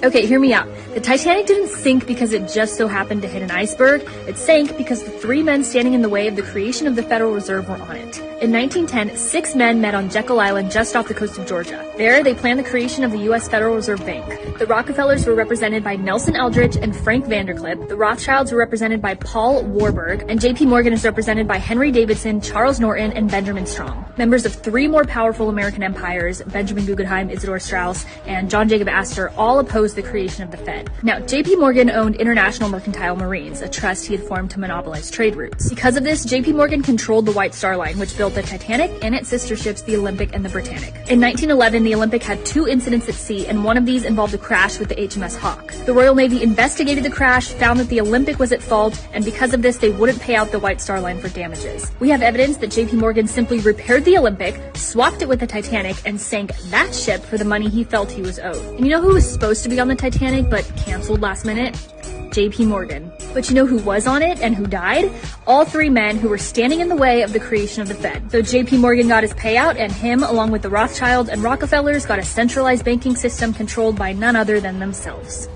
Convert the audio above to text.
Okay, hear me out. The Titanic didn't sink because it just so happened to hit an iceberg. It sank because the three men standing in the way of the creation of the Federal Reserve were on it. In 1910, 6 men met on Jekyll Island just off the coast of Georgia. There, they planned the creation of the U.S. Federal Reserve Bank. The Rockefellers were represented by Nelson Eldridge and Frank Vandercliff. The Rothschilds were represented by Paul Warburg. And J.P. Morgan is represented by Henry Davidson, Charles Norton, and Benjamin Strong. Members of 3 more powerful American empires, Benjamin Guggenheim, Isidor Straus, and John Jacob Astor, all opposed the creation of the Fed. Now, J.P. Morgan owned International Mercantile Marines, a trust he had formed to monopolize trade routes. Because of this, J.P. Morgan controlled the White Star Line, which built the Titanic and its sister ships, the Olympic and the Britannic. In 1911, the Olympic had 2 incidents at sea, and one of these involved a crash with the HMS Hawk. The Royal Navy investigated the crash, found that the Olympic was at fault, and because of this, they wouldn't pay out the White Star Line for damages. We have evidence that J.P. Morgan simply repaired the Olympic, swapped it with the Titanic, and sank that ship for the money he felt he was owed. And you know who was supposed to be on the Titanic but canceled last minute? J.P. Morgan. But you know who was on it and who died? All 3 men who were standing in the way of the creation of the Fed. So J.P. Morgan got his payout, and him, along with the Rothschilds and Rockefellers, got a centralized banking system controlled by none other than themselves.